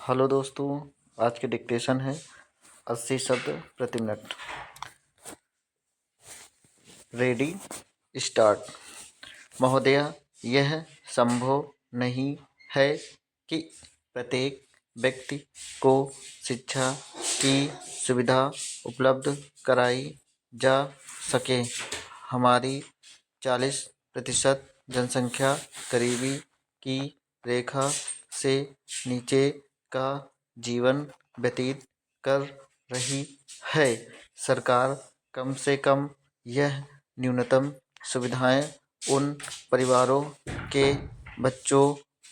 Hello दोस्तों, आज की डिक्टेशन है 80 शब्द प्रति मिनट। Ready, start. महोदया, यह संभव नहीं है कि प्रत्येक व्यक्ति को शिक्षा की सुविधा उपलब्ध कराई जा सके। हमारी 40% जनसंख्या गरीबी की रेखा से नीचे का जीवन व्यतीत कर रही है। सरकार कम से कम यह न्यूनतम सुविधाएं उन परिवारों के बच्चों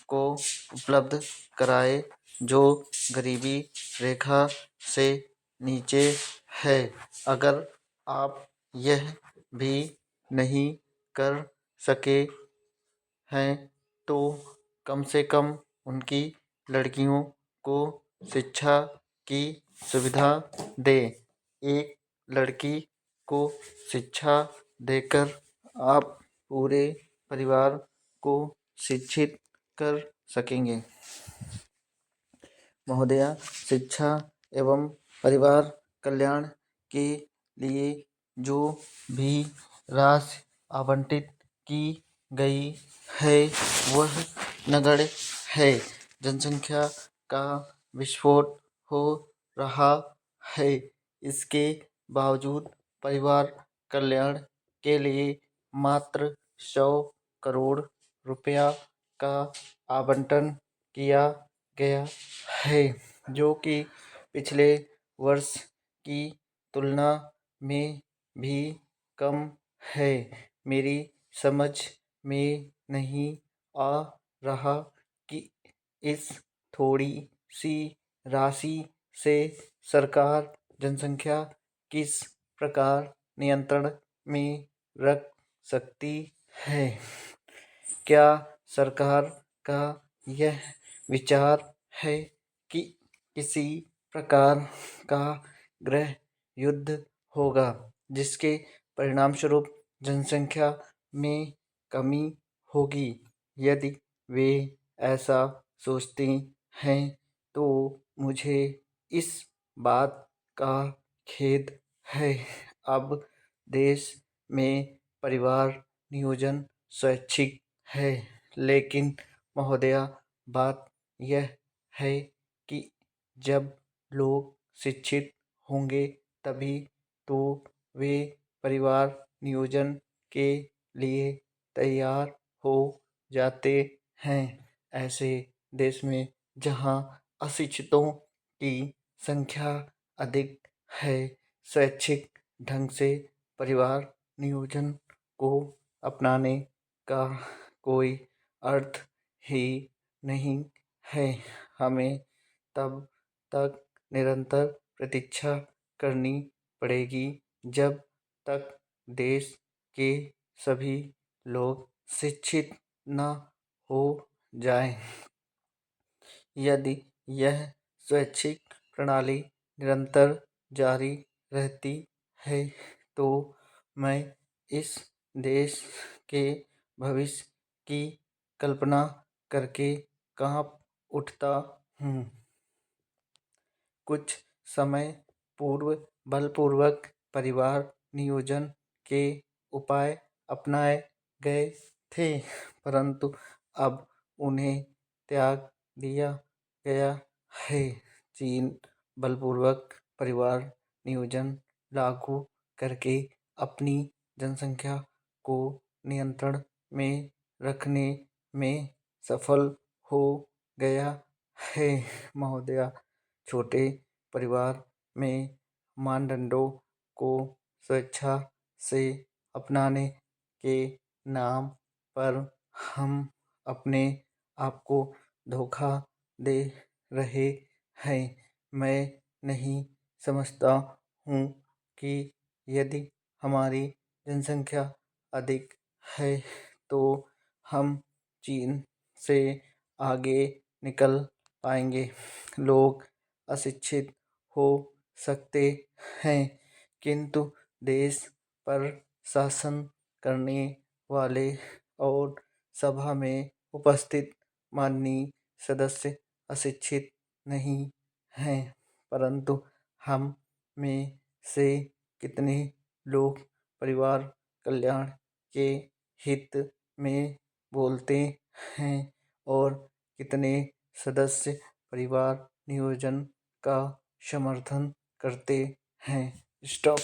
को उपलब्ध कराए जो गरीबी रेखा से नीचे है। अगर आप यह भी नहीं कर सके हैं तो कम से कम उनकी लड़कियों को शिक्षा की सुविधा दें। एक लड़की को शिक्षा देकर आप पूरे परिवार को शिक्षित कर सकेंगे। महोदया, शिक्षा एवं परिवार कल्याण के लिए जो भी राशि आवंटित की गई है वह नगण्य है। जनसंख्या का विस्फोट हो रहा है, इसके बावजूद परिवार कल्याण के लिए मात्र 100 करोड़ रुपया का आवंटन किया गया है, जो कि पिछले वर्ष की तुलना में भी कम है। मेरी समझ में नहीं आ रहा कि इस थोड़ी सी राशि से सरकार जनसंख्या किस प्रकार नियंत्रण में रख सकती है। क्या सरकार का यह विचार है कि किसी प्रकार का गृह युद्ध होगा, जिसके परिणामस्वरूप जनसंख्या में कमी होगी? यदि वे ऐसा सोचती हैं तो मुझे इस बात का खेद है। अब देश में परिवार नियोजन स्वैच्छिक है, लेकिन महोदया, बात यह है कि जब लोग शिक्षित होंगे तभी तो वे परिवार नियोजन के लिए तैयार हो जाते हैं। ऐसे देश में जहाँ अशिक्षितों की संख्या अधिक है, स्वैच्छिक ढंग से परिवार नियोजन को अपनाने का कोई अर्थ ही नहीं है। हमें तब तक निरंतर प्रतीक्षा करनी पड़ेगी जब तक देश के सभी लोग शिक्षित न हो जाएं। यदि यह स्वैच्छिक प्रणाली निरंतर जारी रहती है तो मैं इस देश के भविष्य की कल्पना करके काँप उठता हूँ। कुछ समय पूर्व बलपूर्वक परिवार नियोजन के उपाय अपनाए गए थे, परंतु अब उन्हें त्याग दिया गया है। चीन बलपूर्वक परिवार नियोजन लागू करके अपनी जनसंख्या को नियंत्रण में रखने में सफल हो गया है। महोदया, छोटे परिवार में मानदंडों को स्वेच्छा से अपनाने के नाम पर हम अपने आप को धोखा दे रहे हैं। मैं नहीं समझता हूँ कि यदि हमारी जनसंख्या अधिक है तो हम चीन से आगे निकल पाएंगे। लोग अशिक्षित हो सकते हैं, किंतु देश पर शासन करने वाले और सभा में उपस्थित माननीय सदस्य अशिक्षित नहीं हैं, परंतु हम में से कितने लोग परिवार कल्याण के हित में बोलते हैं और कितने सदस्य परिवार नियोजन का समर्थन करते हैं। स्टॉप।